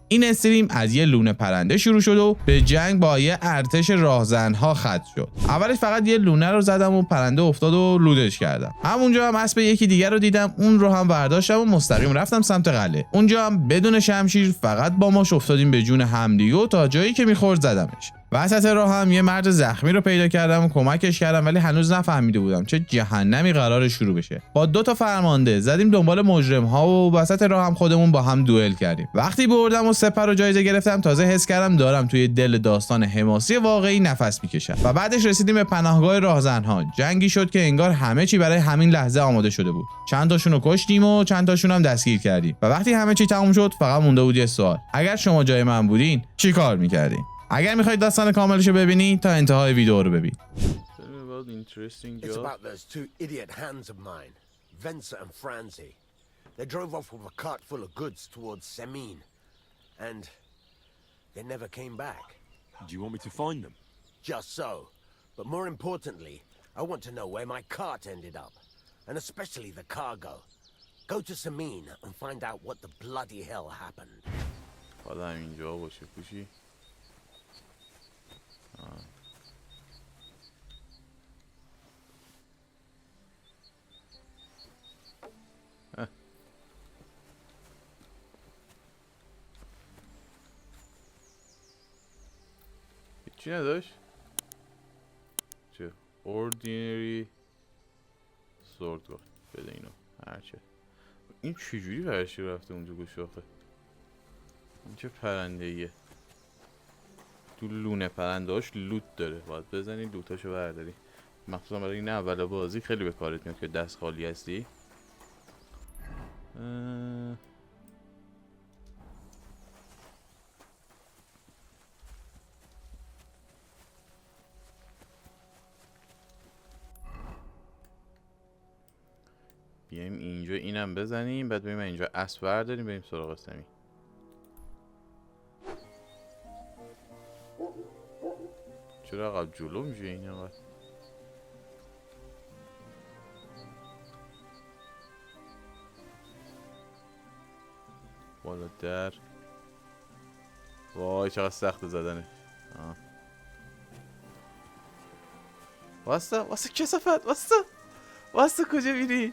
این استریم از یه لونه پرنده شروع شد و به جنگ با یه ارتش راهزن ها ختم شد. اولش فقط یه لونه رو زدم و پرنده افتاد و لودش کردم. همونجا هم اسب یکی دیگر رو دیدم، اون رو هم برداشتم و مستقیم رفتم سمت قلعه. اونجا هم بدون شمشیر فقط با ماش افتادیم به جون همدیگه تا جایی که میخورد زدمش. وسط راه هم یه مرد زخمی رو پیدا کردم و کمکش کردم، ولی هنوز نفهمیده بودم چه جهنمی قراره شروع بشه. با 2 تا فرمانده زدیم دنبال مجرم ها و وسط راه هم خودمون با هم دوئل کردیم. وقتی بردم و سپر رو جایزه گرفتم تازه حس کردم دارم توی دل داستان حماسی واقعی نفس میکشم. و بعدش رسیدیم به پناهگاه راهزن ها. جنگی شد که انگار همه چی برای همین لحظه آماده شده بود. چند تاشون رو کشتیم و چند تاشون هم دستگیر کردیم. و وقتی همه چی تموم شد فقط مونده بود یه سوال: اگر شما جای من بودین چیکار می‌کردین؟ اگر میخواید داستان کاملش رو ببینید تا انتهای ویدیو رو ببینید. It's about those 2 idiot hands of mine, Venza and Franzi. They drove off with a cart full of goods towards Zemin, and they never came back. Do you want me to find them? Just so. But more importantly, I want to know where my cart ended up, and especially the cargo. Go to Zemin and find out what the bloody hell happened. حالا اینجا باشه کوشی. چی نداشت؟ چه؟ ordinary sword گفت بده اینو هرچه. این چجوری برشی رفته اونجا گوش آخه؟ این چه پرنده ایه؟ تو لونه پرنده هاش لوت داره، باید بزنی لوتاشو برداری. مخصوصا برای این اول بازی خیلی به کارت میاد که دست خالی هستی. بیایم اینجا اینم بزنیم، بعد بریم اینجا اسب برداریم بریم سراغ زمین. چرا عقب جلو میشه این انقدر؟ بالا در. وای چقدر سخت زدنه. واسه کسافت واسه کجا میری؟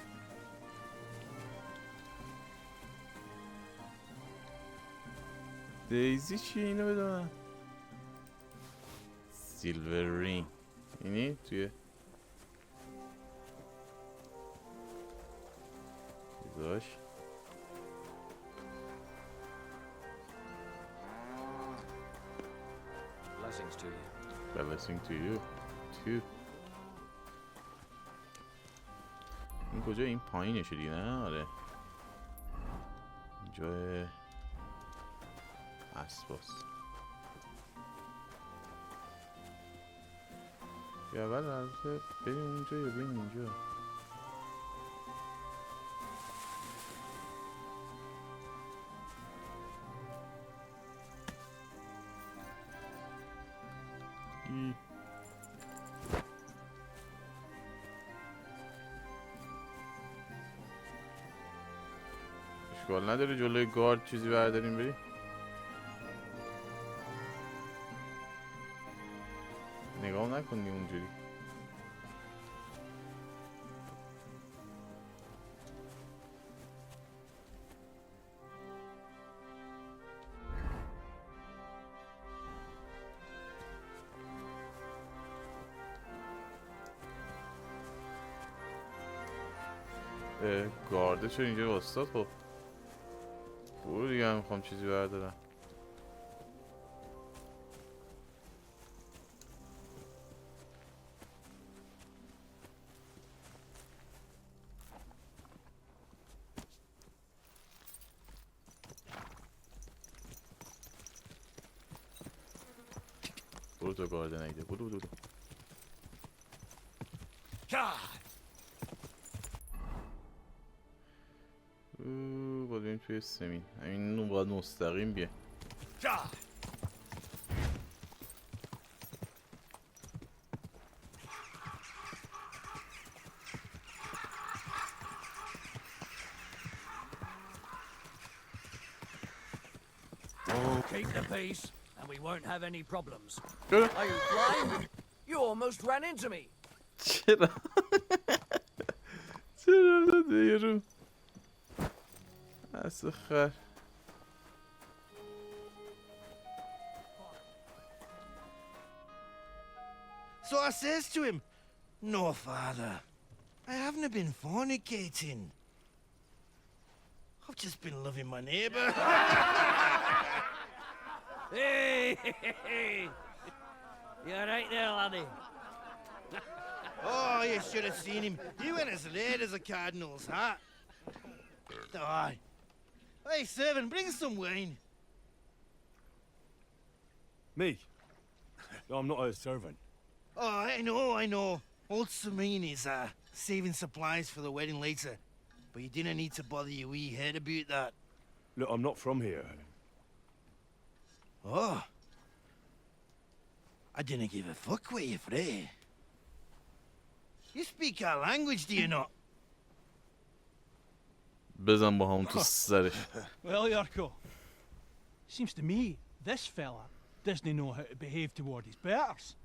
دیزی چیه اینو بده من؟ سیلور رینگ اینی توی چیزاش Blessings to you too. این کجا؟ این پایینشه دیگه نه؟ آره جای اسباس. یا اول البته بریم اونجا یا بریم اینجا. اشکال نداره جلوی گارد چیزی برداریم بریم. نگاه نکنی اونجوری. گارده چون اینجا استاد. خب برو دیگه، هم میخوام چیزی بردارم. برو تو گارده نگیده. برو باید بریم توی زمین. همین نون باید مستقیم بیه. Keep the peace, and we won't have any problems. چرا؟ Are you blind? You almost ran into me. چرا؟ چرا داده یه رو؟ اسخر. So I says to him, "No, father, I haven't been fornicating. I've just been loving my neighbour." Hey, you're right there, laddie. Oh, you should have seen him. He went as late as a cardinal's hat. Aye. Hey, servant, bring some wine. Me? No, I'm not a servant. Oh, I know. Old Zmyin is saving supplies for the wedding later. But you didn't need to bother your wee head about that. Look, I'm not from here. Oh. I didn't give a fuck what you pray. You speak our language, do you not? بزن با همون تو سرش. Well, Yurko, seems to me this fella doesn't know how to behave toward his betters.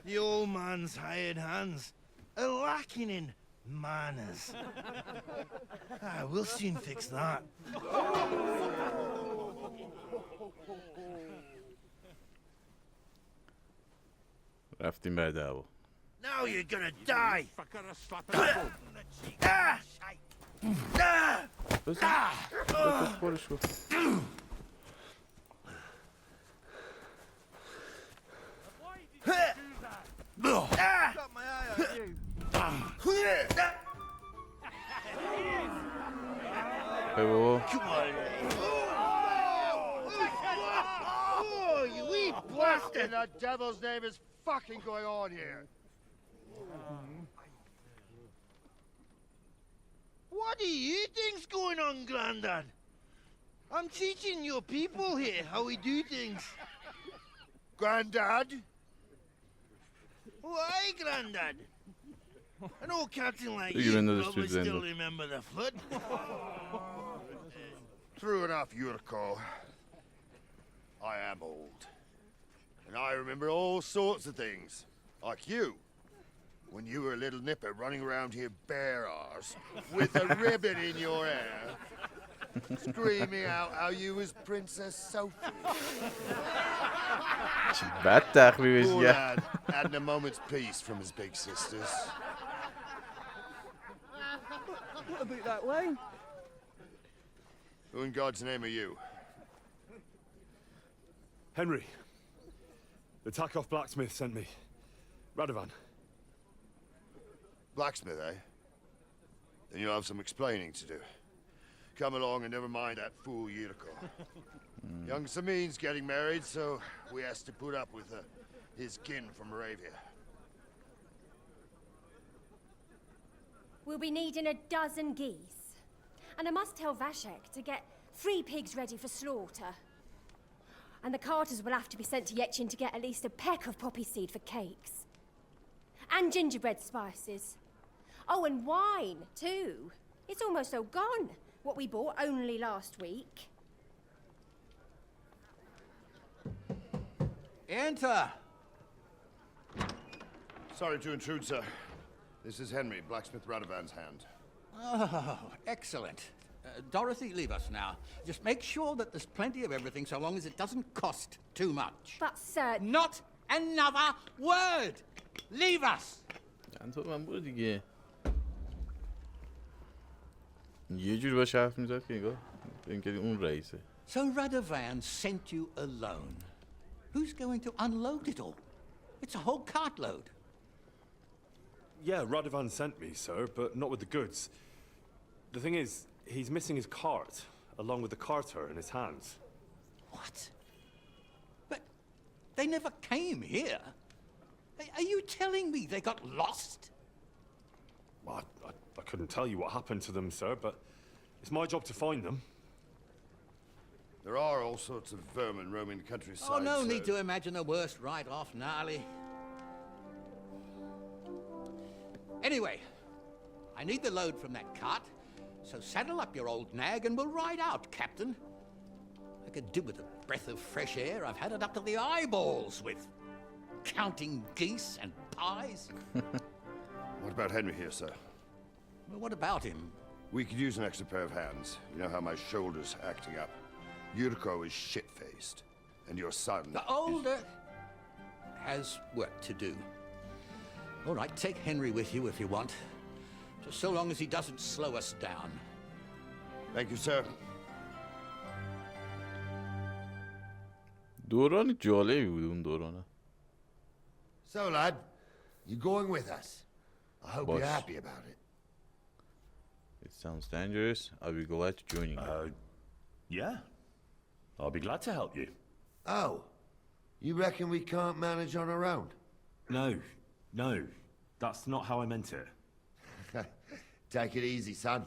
The old man's hired hands are lacking in manners. We'll soon fix that. رفتیم بر دعوا. Now you're gonna die. خورش کن. ای بابا. Oh, you wee bastard! the devil's name is fucking going on here? What do you think's going on, Grandad? I'm teaching your people here how we do things. Grandad? Why, Grandad? An old captain like You you remember the probably streets still ended. remember the flood. True enough, Yurko. I am old. And I remember all sorts of things. Like you. When you were a little nipper running around here bare arse, with a ribbon in your hair, screaming out how you was Princess Sophie. بعد تخریبش Poor کرد. lad hadn't a moment's peace from his big sisters. What about that line? Who in God's name are you? Henry. The Takeoff blacksmith sent me. Radovan. Blacksmith, eh? Then you'll have some explaining to do. Come along and never mind that fool Yurko. Young Zamin's getting married, so we has to put up with his kin from Moravia. We'll be needing a dozen geese. And I must tell Vashek to get 3 pigs ready for slaughter. And the carters will have to be sent to Yechin to get at least a peck of poppy seed for cakes. And gingerbread spices. Oh, and wine, too. It's almost all gone, what we bought only last week. Enter. Sorry to intrude, sir. This is Henry, blacksmith Radovan's hand. Oh, excellent. Dorothy, leave us now. Just make sure that there's plenty of everything so long as it doesn't cost too much. But, sir... Not another word! Leave us! چند تا من بود دیگه. یه جور باشه حرف میزد که نگاه اینکه اون رئیسه. So Radovan sent you alone. Who's going to unload it all? It's a whole cartload. Yeah, Radovan sent me, sir, but not with the goods. The thing is, he's missing his cart, along with the carter in his hands. What? But they never came here. Are you telling me they got lost? Well, I couldn't tell you what happened to them, sir, but it's my job to find them. There are all sorts of vermin roaming the countryside. Oh, no sir. need to imagine the worst right off, gnarly. Anyway, I need the load from that cart, so saddle up your old nag and we'll ride out, Captain. I could do with a breath of fresh air. I've had it up to the eyeballs with counting geese and pies. What about Henry here, sir? Well, what about him? We could use an extra pair of hands. You know how my shoulder's acting up. Yuriko is shit-faced. And your son The older has work to do. All right, take Henry with you if you want. Just so long as he doesn't slow us down. Thank you, sir. دوران جالبی بود اون دورانه. So, lad, you going with us? I hope Boss. you're happy about it. It sounds dangerous. I'll be glad to join you. Yeah. I'll be glad to help you. Oh, you reckon we can't manage on our own? No. That's not how I meant it. Take it easy, son.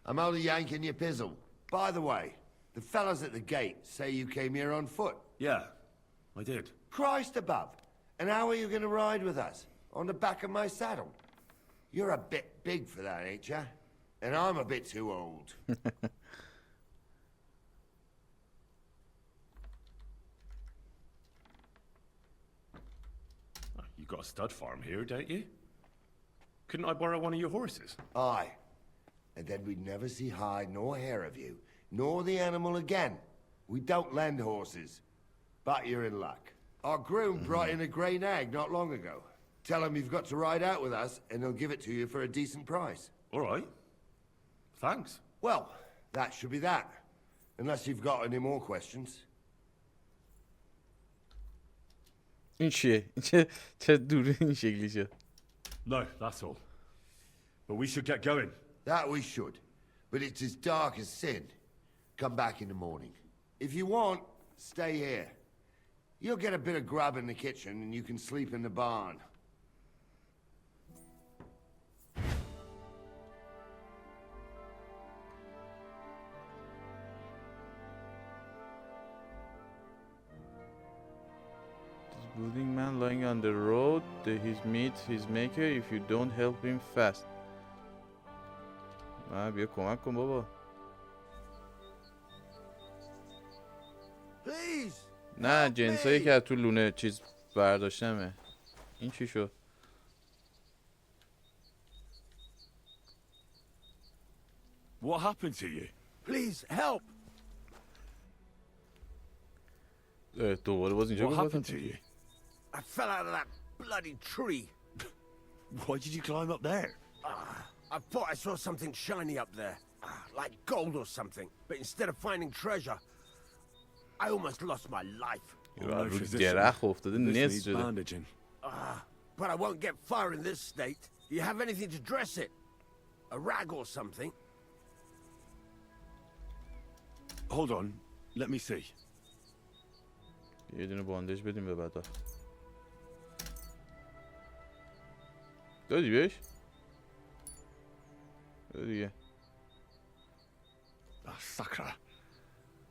I'm only yanking your pizzle. By the way, the fellas at the gate say you came here on foot. Yeah, I did. Christ above. And how are you going to ride with us? On the back of my saddle? You're a bit big for that, ain't ya? And I'm a bit too old. You've got a stud farm here, don't you? Couldn't I borrow one of your horses? Aye. And then we'd never see hide nor hair of you, nor the animal again. We don't lend horses. But you're in luck. Our groom brought in a grey nag not long ago. Tell him you've got to ride out with us, and he'll give it to you for a decent price. All right. Thanks. Well, that should be that. Unless you've got any more questions. این چیه؟ چه دوره این شکلی شد؟ No, that's all. But we should get going. That we should. But it's as dark as sin. Come back in the morning. If you want, stay here. You'll get a bit of grub in the kitchen and you can sleep in the barn. This brooding man lying on the road, he's meet his maker if you don't help him fast. بیا کمک کن بابا. Please. نه جنسایی که تو لونه چیز برداشتمه. این چی شد؟ What happened to you? Please help. دوباره باز اینجا What گفتم. happened to you? I fell out of that bloody tree. Why did you climb up there? I thought I saw something shiny up there. Like gold or something. But instead of finding treasure, I almost lost my life. رو درخت افتاده نصف شده. Bandaging. But I won't get far in this state. Do you have anything to dress it? A rag or something? Hold on. Let me see. یه دونه باندج بدیم به بعدا. دادی بهش؟ دیگه. Sakra.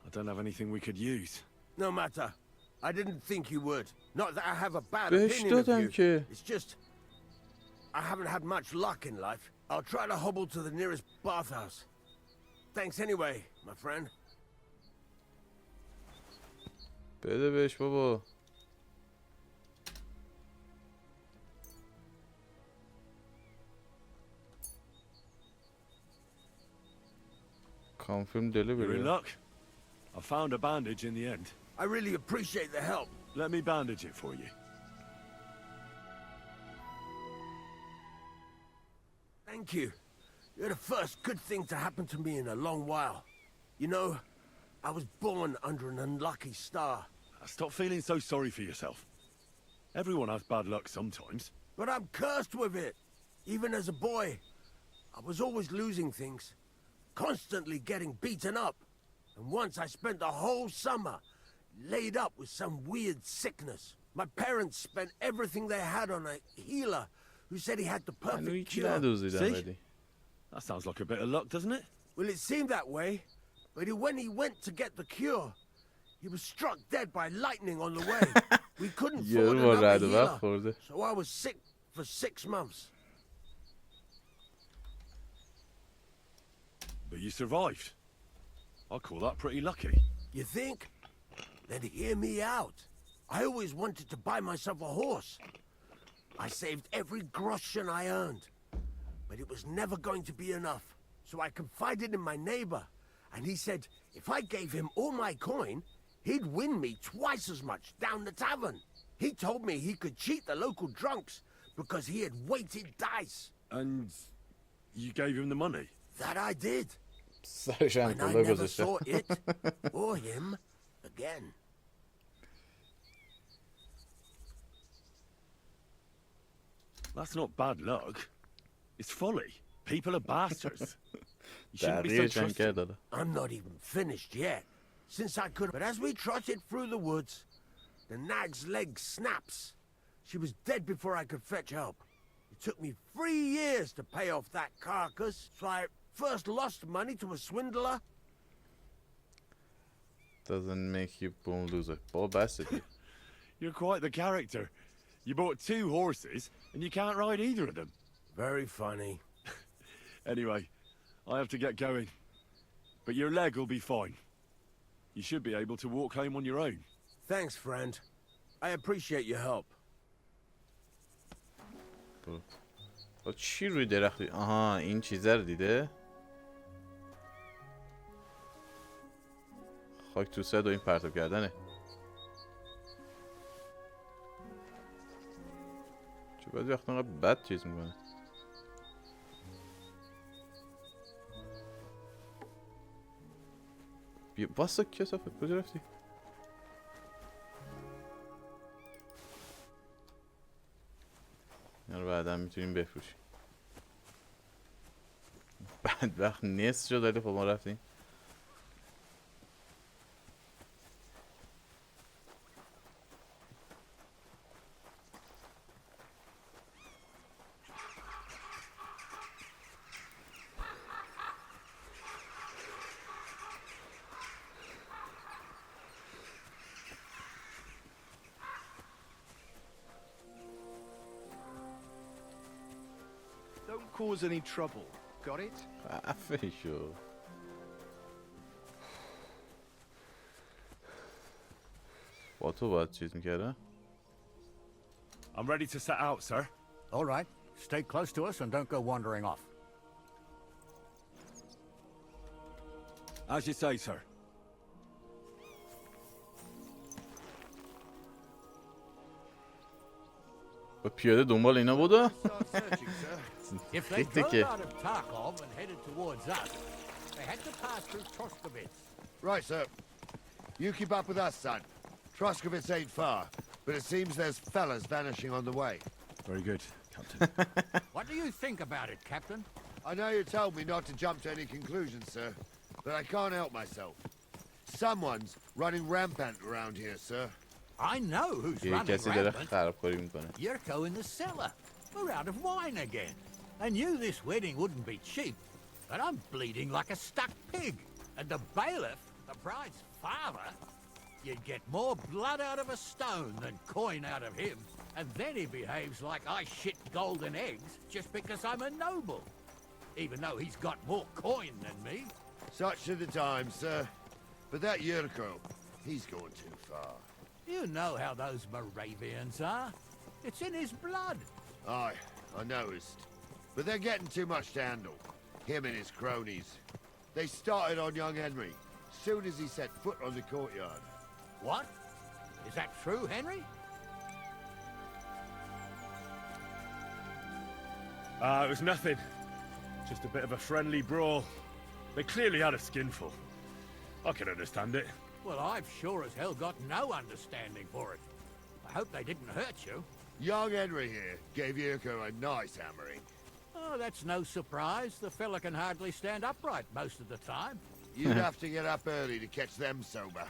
I don't have anything we could use. No matter. I didn't think you would. Not that I have a bad بهش opinion of دادم you. که It's just I haven't had much luck in life. I'll try to hobble to the nearest bathhouse. Thanks anyway, my friend. بده بهش بابا. Confirm You're in delivery. luck. I found a bandage in the end. I really appreciate the help. Let me bandage it for you. Thank you. You're the first good thing to happen to me in a long while. You know, I was born under an unlucky star. Stop feeling so sorry for yourself. Everyone has bad luck sometimes. But I'm cursed with it. Even as a boy, I was always losing things. Constantly getting beaten up. And once I spent the whole summer laid up with some weird sickness. My parents spent everything they had on a healer who said he had the perfect cure. See? That sounds like a bit of luck, doesn't it? Well, it seemed that way. But when he went to get the cure, he was struck dead by lightning on the way. We couldn't afford another healer. So I was sick for 6 months. But you survived. I call that pretty lucky. You think? Then hear me out. I always wanted to buy myself a horse. I saved every groschen I earned. But it was never going to be enough. So I confided in my neighbor. And he said if I gave him all my coin, he'd win me twice as much down the tavern. He told me he could cheat the local drunks because he had weighted dice. And you gave him the money? That I did. سرش هم And I کلا never گذاشته. saw it or him again. That's not bad luck. It's folly. People are bastards. You shouldn't be so دقیقه چند trusting. کرد داده. I'm not even finished yet. Since I could. But as we trotted through the woods, the nag's leg snaps. She was dead before I could fetch help. It took me 3 years to pay off that carcass. So I first lost money to a swindler. Doesn't make you born loser. بابا بسه دیگه. You're quite the character. You bought 2 horses, and you can't ride either of them. Very funny. Anyway, I have to get going. But your leg will be fine. You should be able to walk home on your own. Thanks, friend. I appreciate your help. با چی روی درختی؟ آها این چیزه رو دیده؟ خاک تو سد و این پرتاب کردنه. چه بعضی وقتا انقدر بد چیز میکنه. بیا باسا کسافه کجا رفتی؟ اینا رو بعدا میتونیم بفروشیم. بدبخت نصف شد ولی خب ما رفتیم. Don't cause any trouble. Got it? خفه شو. با تو باید چیز میکردم؟ I'm ready to set out, sir. All right. Stay close to us and don't go wandering off. As you say, sir. با پیاده دنبال اینا بودا؟ Start searching, sir. If they Critique. drove out of Tarkov and headed towards us, they had to pass through Troskovitz. Right, sir. You keep up with us, son. Troskovitz ain't far, but it seems there's fellas vanishing on the way. Very good, Captain. What do you think about it, Captain? I know you told me not to jump to any conclusions, sir, but I can't help myself. Someone's running rampant around here, sir. I know who's یه running کسی داره rampant. خرابکاری میکنه. Yurko in the cellar. We're out of wine again. I knew this wedding wouldn't be cheap, but I'm bleeding like a stuck pig. And the bailiff, the bride's father, you'd get more blood out of a stone than coin out of him. And then he behaves like I shit golden eggs just because I'm a noble. Even though he's got more coin than me. Such are the times, sir. But that Yurko, he's going too far. You know how those Moravians are. It's in his blood. Aye, I noticed. But they're getting too much to handle. Him and his cronies. They started on young Henry, soon as he set foot on the courtyard. What? Is that true, Henry? It was nothing. Just a bit of a friendly brawl. They clearly had a skinful. I can understand it. Well, I've sure as hell got no understanding for it. I hope they didn't hurt you. Young Henry here gave Yurko a nice hammering. Oh, that's no surprise. The fella can hardly stand upright most of the time. You'd have to get up early to catch them sober.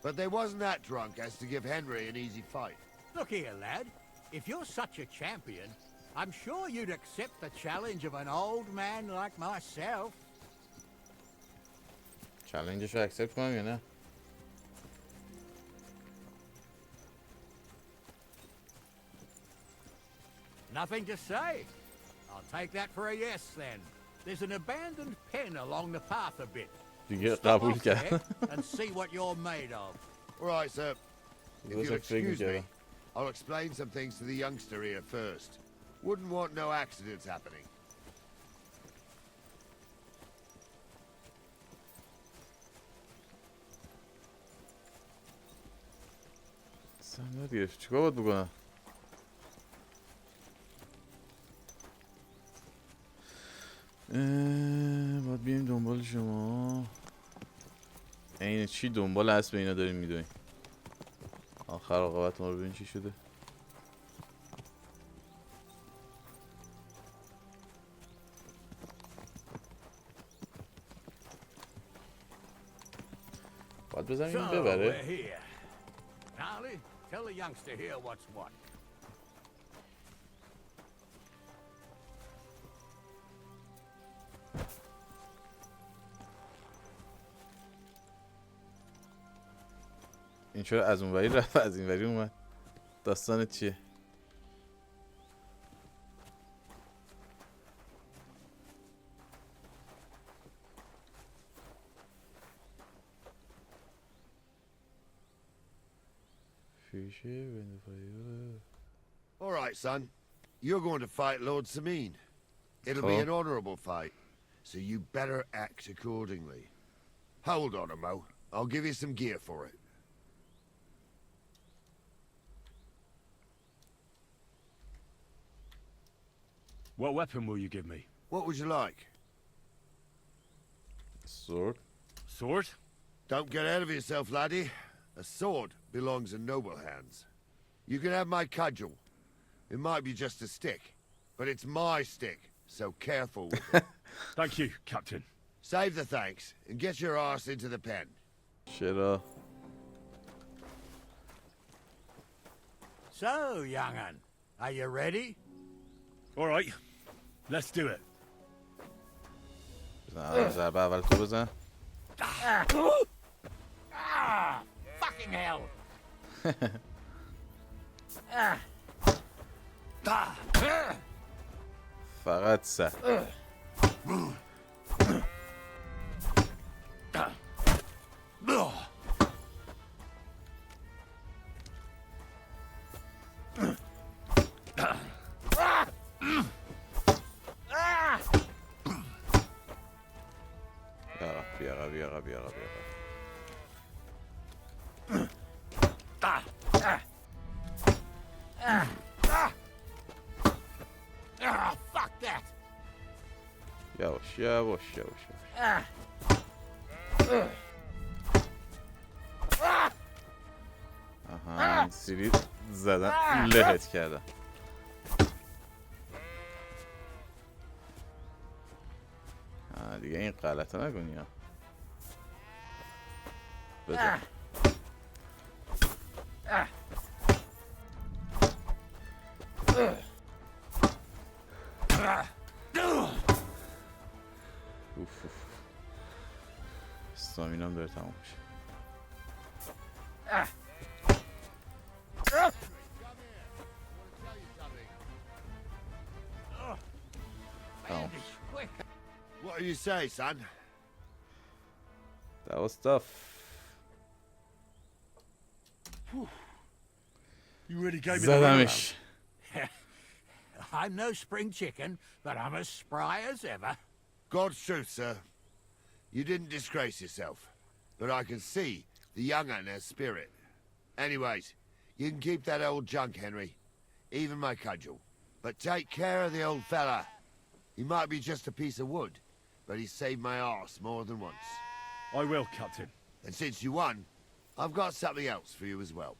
But they wasn't that drunk as to give Henry an easy fight. Look here, lad. If you're such a champion, I'm sure you'd accept the challenge of an old man like myself. چالنجش رو اکسپت کنم یا نه؟ Nothing to say. I'll take that for a yes, then. There's an abandoned pen along the path a bit. دیگه Stop قبول off کرد. there and see what you're made of. All right, sir. If What's you'll that thing excuse me, together? I'll explain some things to the youngster here first. Wouldn't want no accidents happening. سمت گرفت چیکار باید بکنم؟ باید بیایم دنبال شما. اینه چی دنبال اسب اینا داریم میدونیم؟ آخر عاقبت ما رو ببین چی شده. باید بزنیم این ببره. Gnarly, tell the youngster here what's what. این چرا از اونوری رفت از اینوری اومد؟ داستان چیه؟ All right, son. You're going to fight Lord Zmín. It'll be an honorable fight, so you better act accordingly. Hold on a mo. I'll give you some gear for it. What weapon will you give me? What would you like? Sword. Sword? Don't get ahead of yourself, laddie. A sword belongs in noble hands. You can have my cudgel. It might be just a stick, but it's my stick, so careful with it. Thank you, Captain. Save the thanks, and get your arse into the pen. چرا؟ So, young'un, are you ready? All right, let's do it. بزن ضربه اول تو بزن. Fucking hell! فقط سر. بیاقا. Fuck that! یواش. آها این سیری زدن لهت کردن. دیگه این غلطه نکنی ها. بزن. استامینام داره تمام میشه. What do you say, son? That was tough. You really gave me the زدمش. I'm no spring chicken, but I'm as spry as ever. God's truth, sir. You didn't disgrace yourself, but I can see the young'un has spirit. Anyways, you can keep that old junk, Henry. Even my cudgel. But take care of the old fella. He might be just a piece of wood, but he saved my arse more than once. I will, Captain. And since you won, I've got something else for you as well.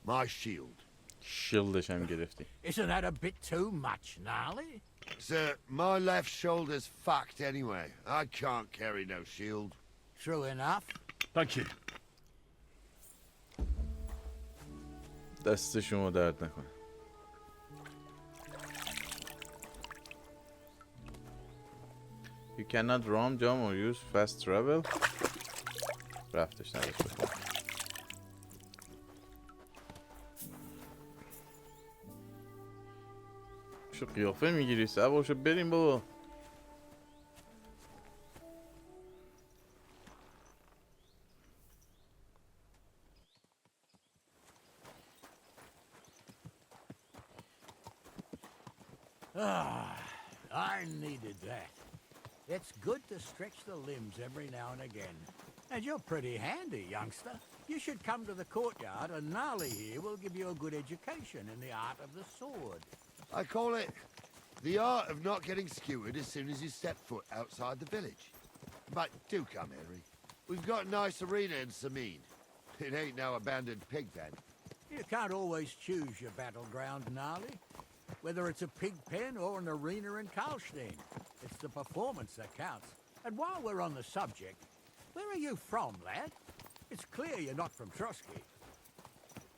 My shield. شیلدش هم گرفتی. Isn't that a bit too much, gnarly? Sir, my left shoulder's fucked anyway. I can't carry no shield. True enough. Thank you. دست شما درد نکنه. You cannot roam, jump or use fast travel. رفتش نداشت بکنم. شو قیافه میگیری سوارشو بریم بابا. I needed that. It's good to stretch the limbs every now and again. And you're pretty handy, youngster. You should come to the courtyard, and Gnarly here will give you a good education in the art of the sword. I call it the art of not getting skewered as soon as you step foot outside the village. But do come, Henry. We've got a nice arena in Zmín. It ain't no abandoned pig pen. You can't always choose your battleground, Gnarly. Whether it's a pig pen or an arena in Karlstein, it's the performance that counts. And while we're on the subject, where are you from, lad? It's clear you're not from Trotsky.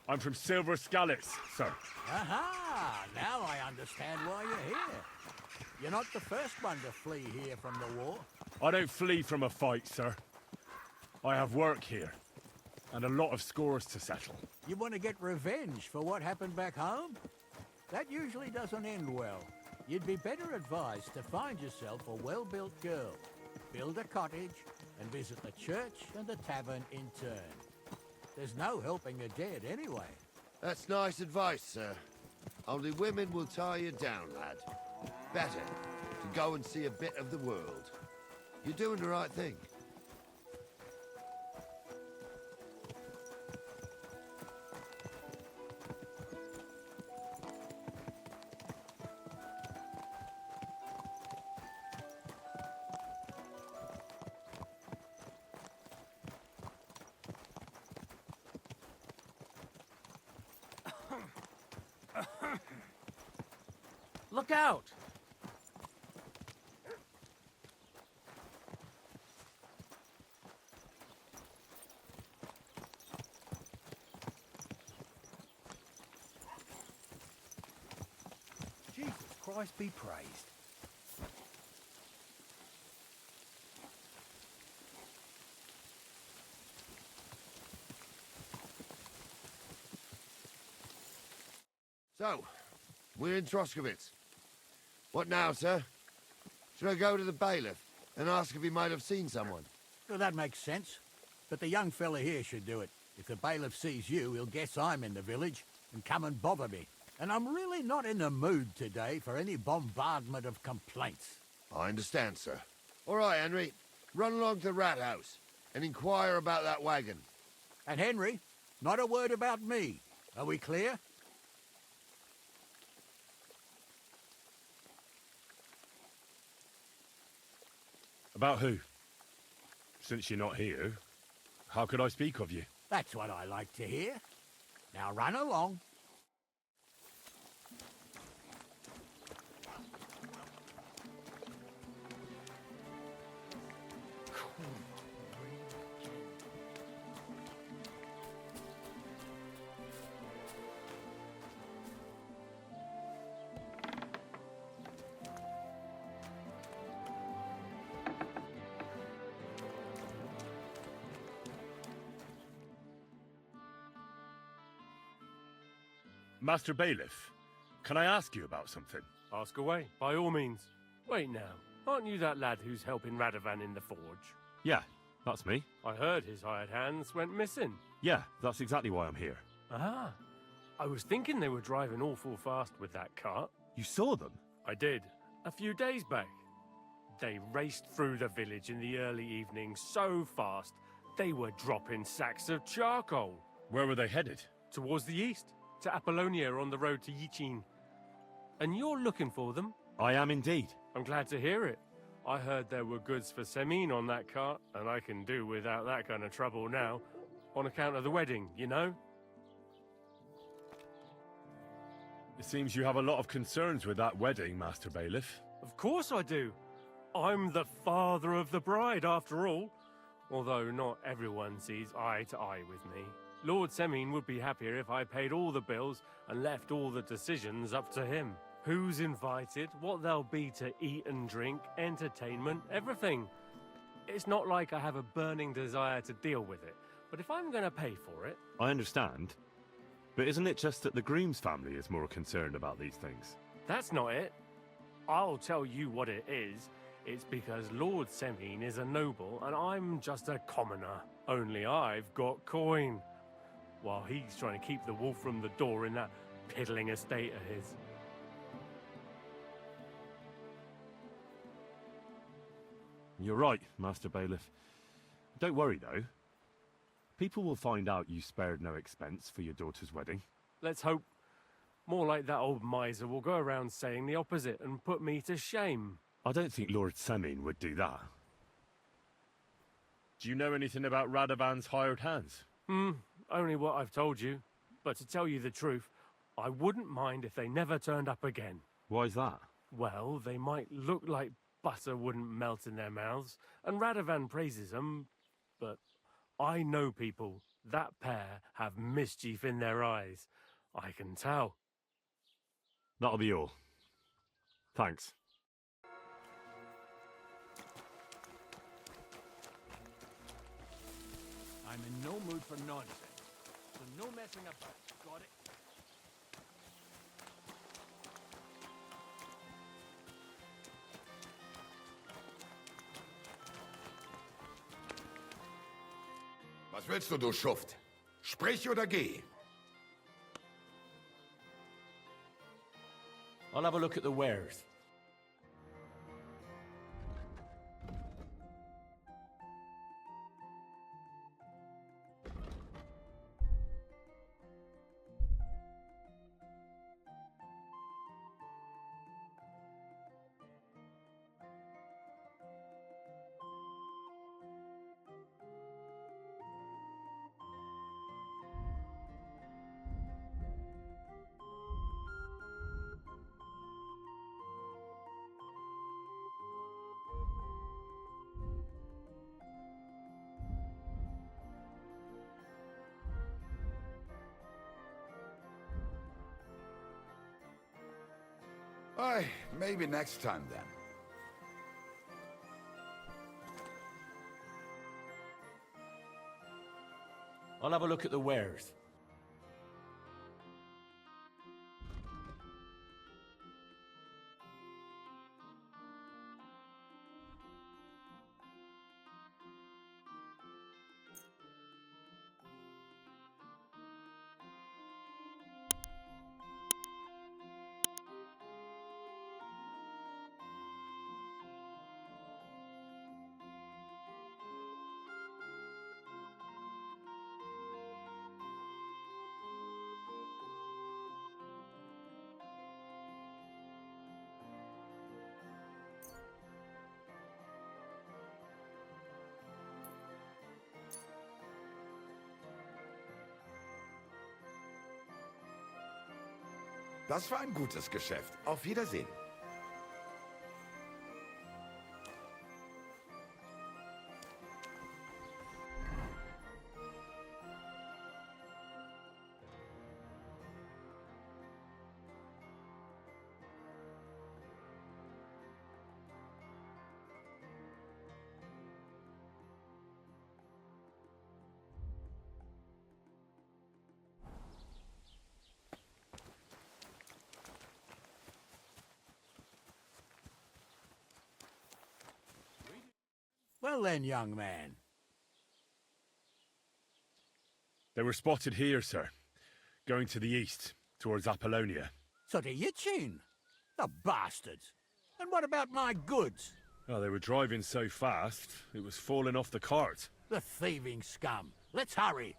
I'm from Silver Scallops, sir. Aha! Now I understand why you're here. You're not the first one to flee here from the war. I don't flee from a fight, sir. I have work here, and a lot of scores to settle. You want to get revenge for what happened back home? That usually doesn't end well. You'd be better advised to find yourself a well-built girl, build a cottage, and visit the church and the tavern in turn. There's no helping the dead anyway. That's nice advice, sir. Only women will tie you down, lad. Better to go and see a bit of the world. You're doing the right thing. Look out! Jesus Christ be praised. So, we're in Troskowitz. What now, sir? Should I go to the bailiff and ask if he might have seen someone? Well, that makes sense. But the young fella here should do it. If the bailiff sees you, he'll guess I'm in the village and come and bother me. And I'm really not in the mood today for any bombardment of complaints. I understand, sir. All right, Henry. Run along to the rat house and inquire about that wagon. And Henry, not a word about me. Are we clear? About who? Since you're not here, how could I speak of you? That's what I like to hear. Now run along. Master Bailiff, can I ask you about something? Ask away, by all means. Wait now, aren't you that lad who's helping Radovan in the forge? Yeah, that's me. I heard his hired hands went missing. Yeah, that's exactly why I'm here. Ah, I was thinking they were driving awful fast with that cart. You saw them? I did, a few days back. They raced through the village in the early evening so fast, they were dropping sacks of charcoal. Where were they headed? Towards the east, to Apollonia on the road to Yichin. And you're looking for them? I am indeed. I'm glad to hear it. I heard there were goods for Zmín on that cart, and I can do without that kind of trouble now, on account of the wedding, you know? It seems you have a lot of concerns with that wedding, Master Bailiff. Of course I do. I'm the father of the bride, after all. Although not everyone sees eye to eye with me. Lord Zmín would be happier if I paid all the bills and left all the decisions up to him. Who's invited, what there'll be to eat and drink, entertainment, everything. It's not like I have a burning desire to deal with it, but if I'm going to pay for it... I understand. But isn't it just that the groom's family is more concerned about these things? That's not it. I'll tell you what it is. It's because Lord Zmín is a noble and I'm just a commoner. Only I've got coin. While he's trying to keep the wolf from the door in that piddling estate of his. You're right, Master Bailiff. Don't worry, though. People will find out you spared no expense for your daughter's wedding. Let's hope. More like that old miser will go around saying the opposite and put me to shame. I don't think Lord Semine would do that. Do you know anything about Radovan's hired hands? Only what I've told you. But to tell you the truth, I wouldn't mind if they never turned up again. Why is that? Well, they might look like butter wouldn't melt in their mouths, and Radovan praises them, but I know people. That pair have mischief in their eyes. I can tell. That'll be all. Thanks. I'm in no mood for nonsense, so no messing about. Got it? Was willst du, du Schuft? Sprich oder geh? I'll have a look at the wares. Aye, maybe next time then. I'll have a look at the wares. Das war ein gutes Geschäft. Auf Wiedersehen. Well then, young man. They were spotted here, sir. Going to the east, towards Apollonia. So to Yitchin? The bastards. And what about my goods? Oh, they were driving so fast, it was falling off the cart. The thieving scum. Let's hurry.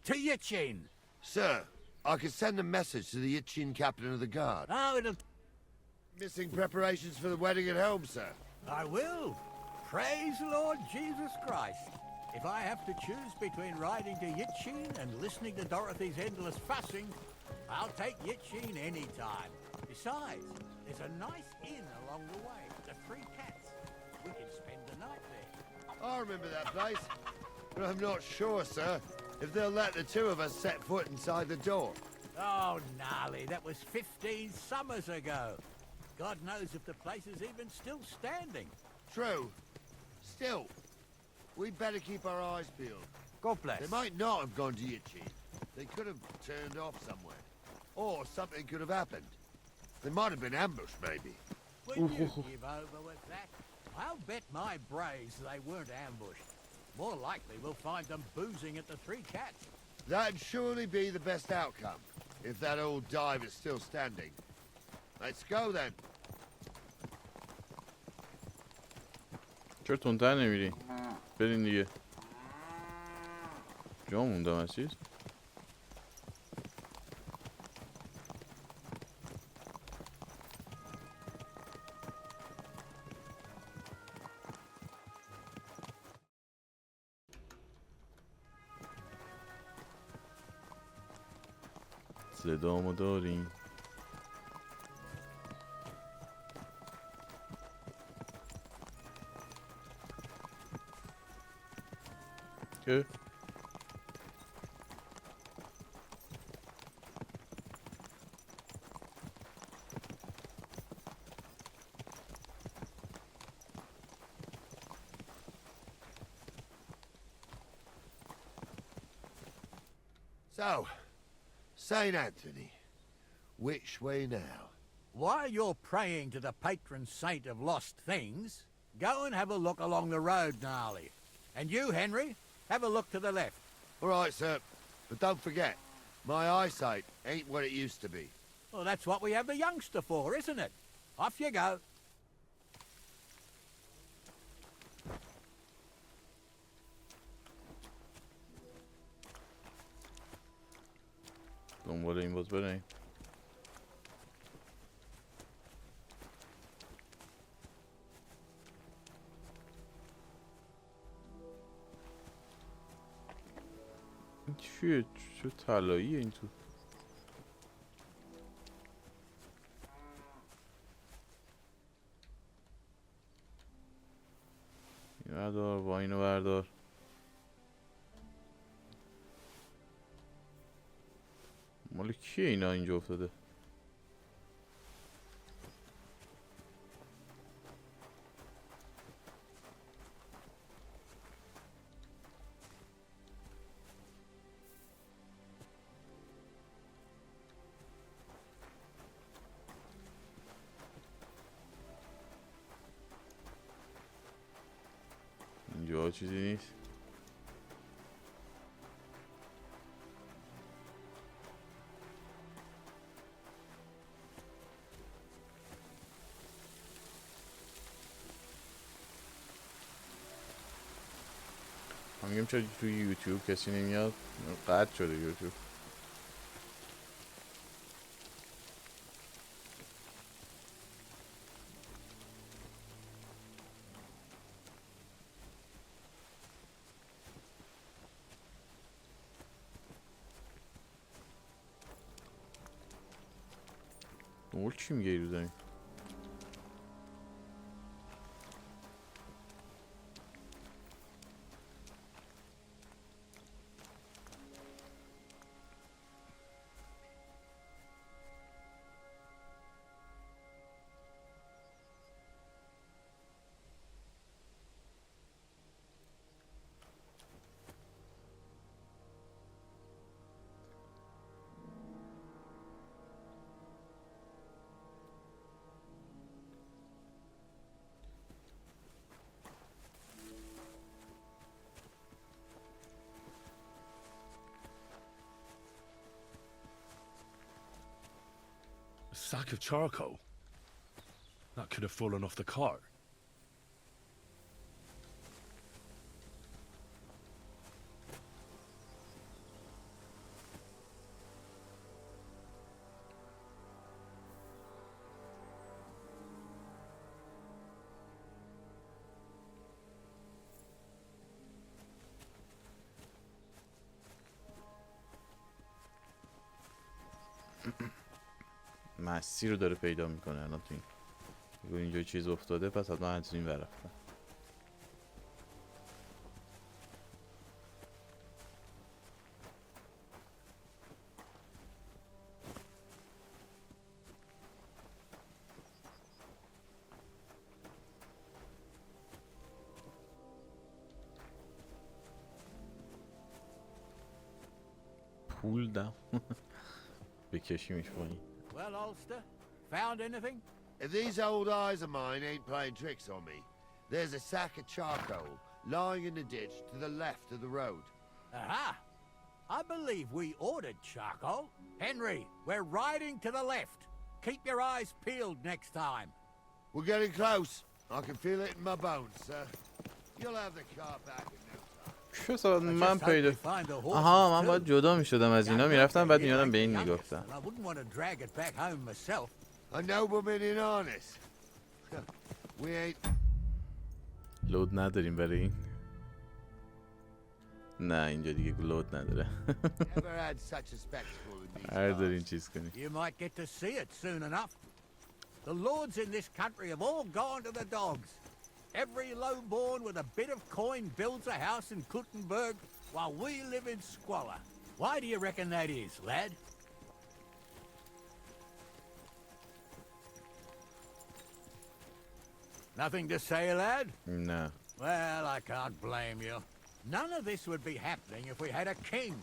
To Yitchin. Sir, I could send a message to the Yitchin captain of the guard. Oh, it'll... Missing preparations for the wedding at home, sir. I will. Praise Lord Jesus Christ. If I have to choose between riding to Yitchin and listening to Dorothy's endless fussing, I'll take Yitchin any time. Besides, there's a nice inn along the way, the Three Cats. We can spend the night there. I remember that place, but I'm not sure, sir, if they'll let the two of us set foot inside the door. Oh, gnarly, that was 15 summers ago. God knows if the place is even still standing. True. Still, we'd better keep our eyes peeled. God bless. They might not have gone to Yitchin. They could have turned off somewhere. Or something could have happened. They might have been ambushed, maybe. Will you give over with that? I'll bet my braves they weren't ambushed. More likely we'll find them boozing at the Three Cats. That'd surely be the best outcome, if that old dive is still standing. Let's go, then. چرا تندتر نمیری؟ برین دیگه. جا موندم از چیز؟ صدامو داریم. که So, St. Anthony, which way now? While you're praying to the patron saint of lost things, go and have a look along the road, Gnarly. And you, Henry, have a look to the left. All right, sir. But don't forget, my eyesight ain't what it used to be. Well, that's what we have the youngster for, isn't it? Off you go. دنبال این باز بریم. این چیه؟ چه طلاییه این تو؟ این بردار، با اینو بردار. مال کیه اینا اینجا افتاده؟ اینجا چیزی نیست. میگم چرا توی یوتیوب کسی نمیاد؟ قطع شده یوتیوب. اول چی میگه رو زمین؟ A sack of charcoal? That could have fallen off the cart. مسیر رو داره پیدا میکنه الان تو این. اینجا چیز افتاده پس حتما از این ور رفتن. پول دم بکشیمش پایین. Well, Ulster, found anything? If these old eyes of mine ain't playing tricks on me, there's a sack of charcoal lying in the ditch to the left of the road. Aha! I believe we ordered charcoal. Henry, we're riding to the left. Keep your eyes peeled next time. We're getting close. I can feel it in my bones, sir. You'll have the car back in no time. چه سال من پیدا آها من باید جدا میشدم از اینا میرفتم بعد میادم به این میگفتم I wouldn't want to drag it back home myself. A nobleman in harness. We ain't. لود نداریم برای این نه اینجا دیگه لود نداره Never had such a spectacle in these هر parts. دارین چیز کنیم You might get to see it soon enough. The lords in this country have all gone to the dogs. Every lowborn with a bit of coin builds a house in Kuttenberg while we live in squalor. Why do you reckon that is, lad? Nothing to say, lad? نه Well, I can't blame you. None of this would be happening if we had a king.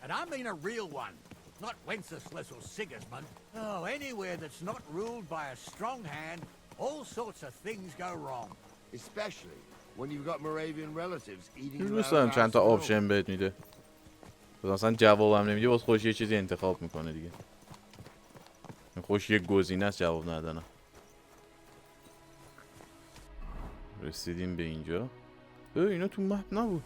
And I mean a real one. Not Wenceslas or Sigismund. Oh, anywhere that's not ruled by a strong hand, all sorts of things go wrong. Especially when you've got Moravian relatives eating you دوست out دارم of چند تا house and آپشن بهت میده مثلا جوابم نمیده باز خوش یه چیزی انتخاب میکنه دیگه خوش یه گزینه است جواب ندادن رسیدیم به اینجا اینا تو مپ نبود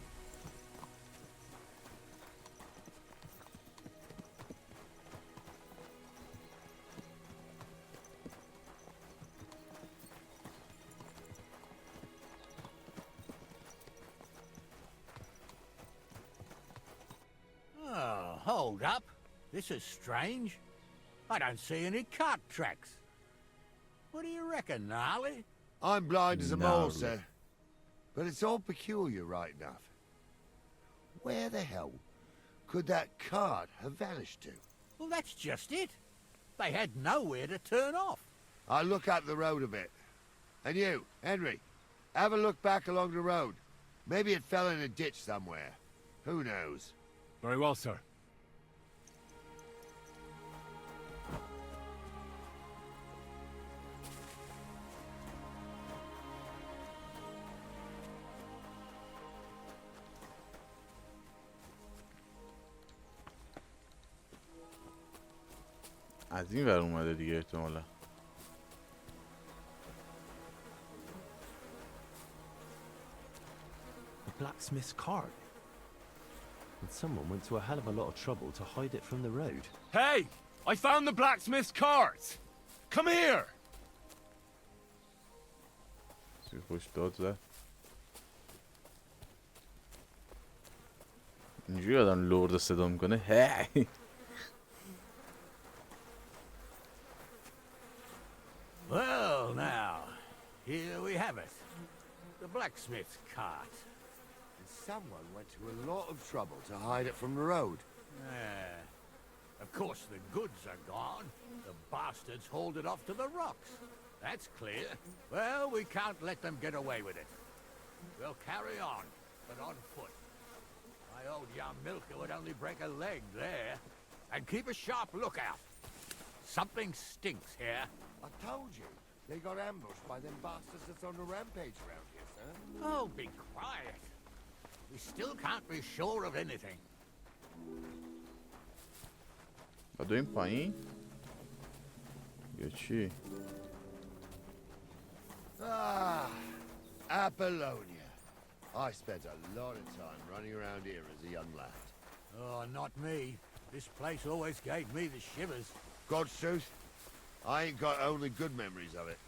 Oh, hold up. This is strange. I don't see any cart tracks. What do you reckon, Gnarly? I'm blind as a mole, Gnarly. sir. But it's all peculiar, right enough. Where the hell could that cart have vanished to? Well, that's just it. They had nowhere to turn off. I'll look up the road a bit. And you, Henry, have a look back along the road. Maybe it fell in a ditch somewhere. Who knows? Very well, sir. از این ور اومده دیگه احتمالا The blacksmith's cart. And someone went to a hell of a lot of trouble to hide it from the road. Hey! I found the blacksmith's cart! Come here! خوش داد زد اینجوری آدم لورد صدا میکنه هی Well, now, here we have it. The blacksmith's cart. And someone went to a lot of trouble to hide it from the road. Of course, the goods are gone. The bastards hauled it off to the rocks. That's clear. Well, we can't let them get away with it. We'll carry on, but on foot. My old young milker would only break a leg there. And keep a sharp lookout. Something stinks here. I told you, they got ambushed by them bastards that's on the rampage around here, sir. Oh, be quiet. We still can't be sure of anything. با این پایین یا چی Ah, Apollonia. I spent a lot of time running around here as a young lad. Oh, not me. This place always gave me the shivers. God's truth, I ain't got only good memories of it.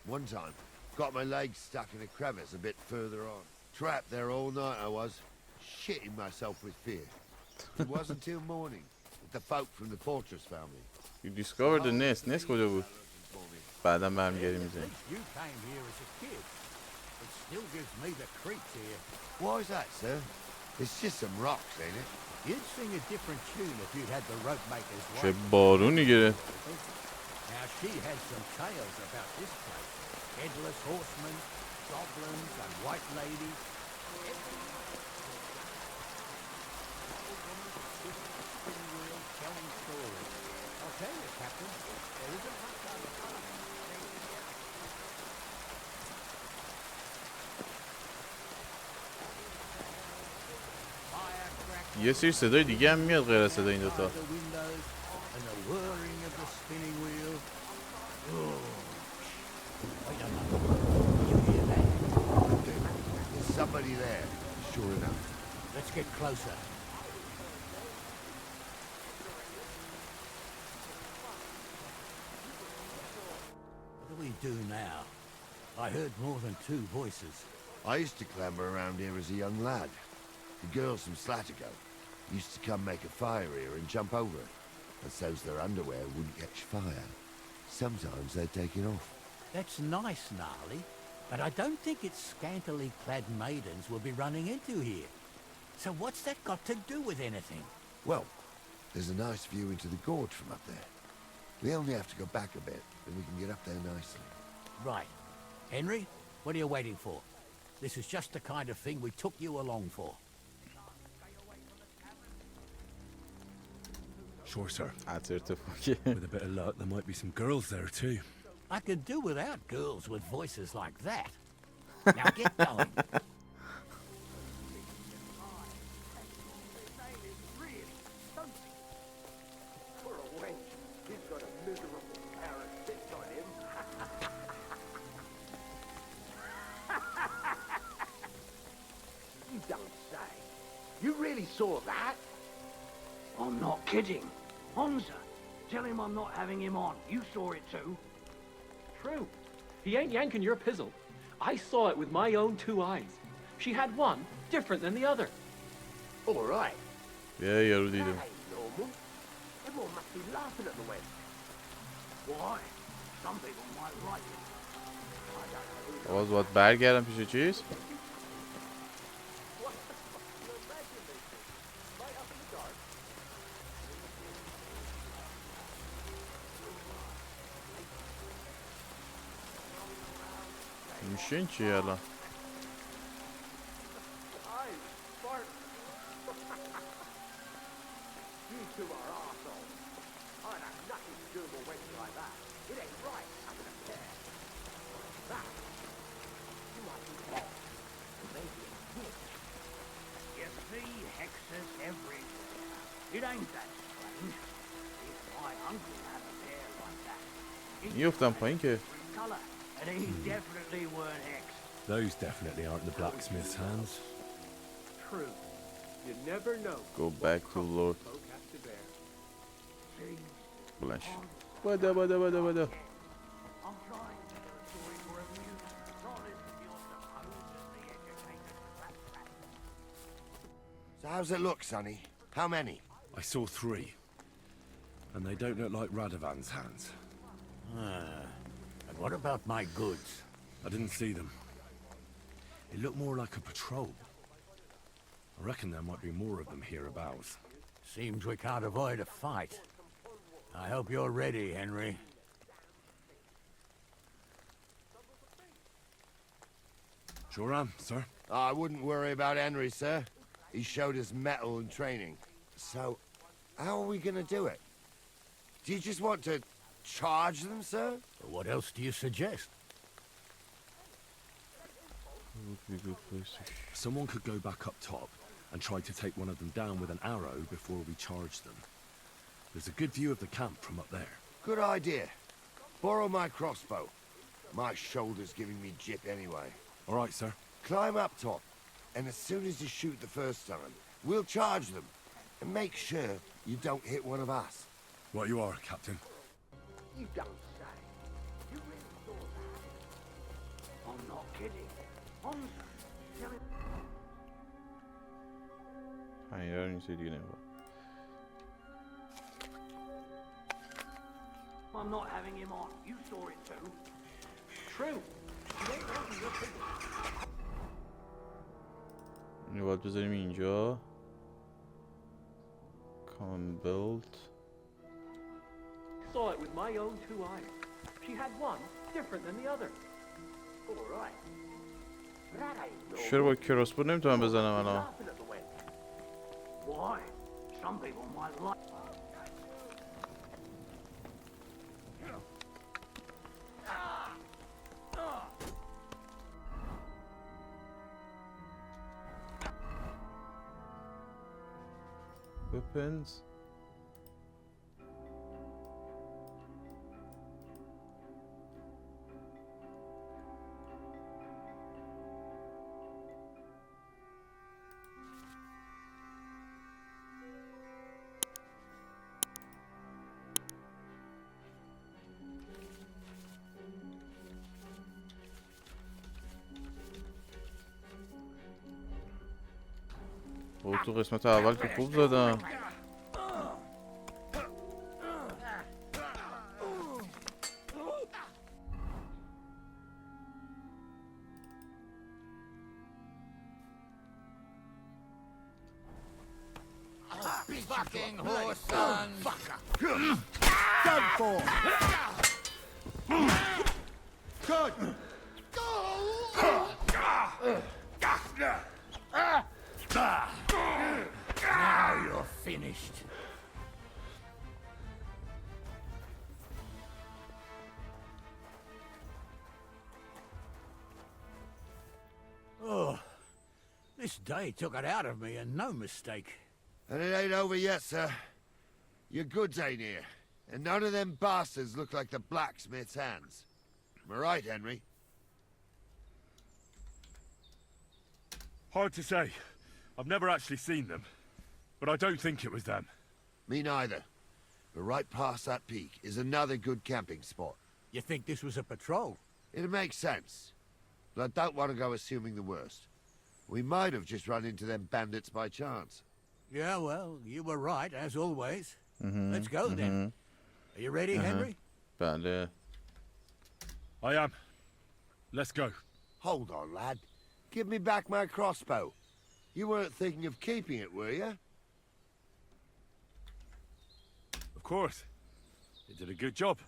One time, got my leg stuck in a crevice a bit further on. Trapped there all night I was, shitting myself with fear. It wasn't till morning that the folk from the fortress found me. You discovered the nest. Nest کجا بود؟ بعدا برمیگردیم میزنیم. You came here as a kid. It still gives me the creeps here. Why is that, sir? It's just some rocks, ain't it? You'd sing a different tune if you'd had the rope maker's چه wife. بارونی گرفت. Now she had some tales about this place. Headless horsemen, goblins and white ladies. Telling stories. I'll tell you, Captain, there isn't much other fun. یه سری صدای دیگه هم میاد غیر از صدای این دوتا. The windows and the whirring of the spinning wheel. Oh. Wait a moment. You hear that? There's somebody there, sure enough. Let's get closer. What do we do now? I heard more than two voices. I used to clamber around here as a young lad. The girls from Slattergo used to come make a fire here and jump over it. And so's their underwear wouldn't catch fire. Sometimes they'd take it off. That's nice, Gnarly, but I don't think it's scantily clad maidens we'll be running into here. So what's that got to do with anything? Well, there's a nice view into the gorge from up there. We only have to go back a bit, and we can get up there nicely. Right. Henry, what are you waiting for? This is just the kind of thing we took you along for. Sure, sir. اتفاقی. With a bit of luck, there might be some girls there too. I could do without girls with voices like that. Now get going. You don't say. You really saw that? I'm not kidding. Honza, tell him I'm not having him on. You saw it too. True. He ain't yanking your pizzle. I saw it with my own two eyes. She had one different than the other. All right. بیا یارو دیدم. That ain't normal. Everyone must be laughing at the wedding. Why? Some people might like it. I don't know. باز باید برگردم پیش چیز. میشین چی الان؟ You two are arseholes. I'd have nothing to do with a wedding like that. It ain't right. I'm gonna care. That. You might be wrong. Maybe a witch. You see hexes everywhere. It ain't that strange. If my uncle had a pair like that, میفتم پایین که. colour, and he definitely weren't hexed. Those definitely aren't the blacksmith's hands. True. You never know. Go back to Lord. Folk have to bear. بلنش. بده بده بده بده. I'm trying to tell a story for a muse, not listen to your supposedly educated rat. So how's it look, Sonny? How many? I saw 3. And they don't look like Radovan's hands. And what about my goods? I didn't see them. It looked more like a patrol. I reckon there might be more of them hereabouts. Seems we can't avoid a fight. I hope you're ready, Henry. Sure am, sir. I wouldn't worry about Henry, sir. He showed us mettle and training. So, how are we gonna do it? Do you just want to charge them, sir? What else do you suggest? Someone could go back up top and try to take one of them down with an arrow before we charge them. There's a good view of the camp from up there. Good idea. Borrow my crossbow. My shoulder's giving me jip anyway. All right, sir. Climb up top, and as soon as you shoot the first time, we'll charge them. And make sure you don't hit one of us. Right you are, Captain. You don't say. You really saw that? I'm not kidding. Honza, tell him پنیرا رو این سری دیگه نمی‌خوام. I'm not having him on. You saw it too. True. You ain't yanking your pizzle. اینو باید بذاریم اینجا. Common build. Saw it with my own two eyes. She had one different than the other. All right. That ain't normal. چرا با کراسبو نمیتونم بزنم الان؟ Laughing at the wedding. Why? Some people might like. Weapons. تو قسمت اول که خوب زدم. Fucking horse son! Done for! Good! Now you're finished. Oh, this day took it out of me, and no mistake. And it ain't over yet, sir. Your goods ain't here. And none of them bastards look like the blacksmith's hands. Am I right, Henry? Hard to say. I've never actually seen them. But I don't think it was them. Me neither. But right past that peak is another good camping spot. You think this was a patrol? It makes sense. But I don't want to go assuming the worst. We might have just run into them bandits by chance. Yeah, well, you were right, as always. Let's go then. Are you ready, Henry? بله. I am. Let's go. Hold on, lad. Give me back my crossbow. You weren't thinking of keeping it, were you? Of course. You did a good job.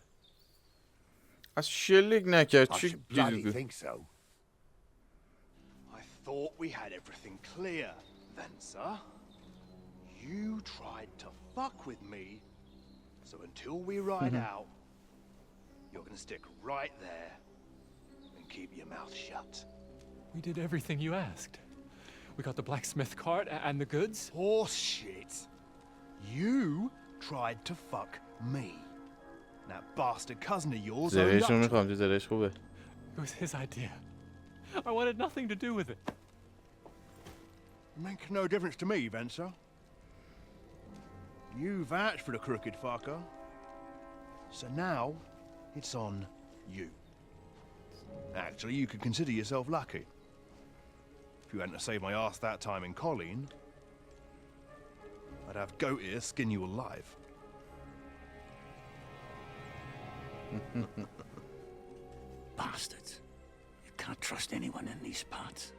از شلیک نکرد. I چی should bloody دیدی؟ think so. I thought we had everything clear, Venser. You tried to fuck with me, so until we ride out, you're gonna stick right there and keep your mouth shut. We did everything you asked. We got the blacksmith cart and the goods. Horse shit. You tried to fuck me. That bastard cousin of yours owned زرهش رو up to میخوام. زرهش خوبه. It was his idea. I wanted nothing to do with it. Make no difference to me, Venser. You vouched for the crooked fucker. So now, it's on you. Actually, you could consider yourself lucky. If you hadn't saved my ass that time in Colleen, I'd have goat ear skin you alive. Bastards. You can't trust anyone in these parts.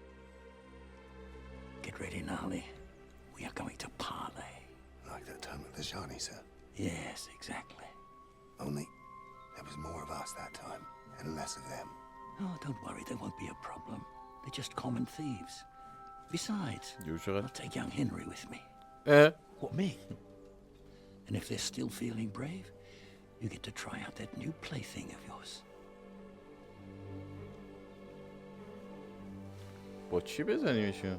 Get ready, Gnarly. We are going to parley. Like that time at the Shani, sir. Yes, exactly. Only there was more of us that time, and less of them. Oh, don't worry, there won't be a problem. They're just common thieves. Besides, I'll take young Henry with me. What, me? And if they're still feeling brave, you get to try out that new plaything of yours. با چی بزنیمشون؟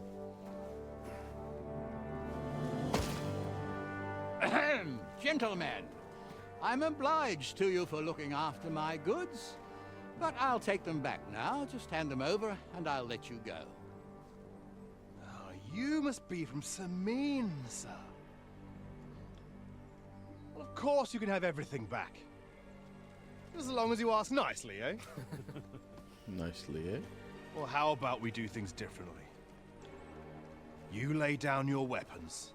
Gentlemen, I'm obliged to you for looking after my goods, but I'll take them back now. Just hand them over and I'll let you go. Oh, you must be from Zmyin, sir. Well, of course you can have everything back. As long as you ask nicely, eh? Nicely, eh? Well, how about we do things differently? You lay down your weapons,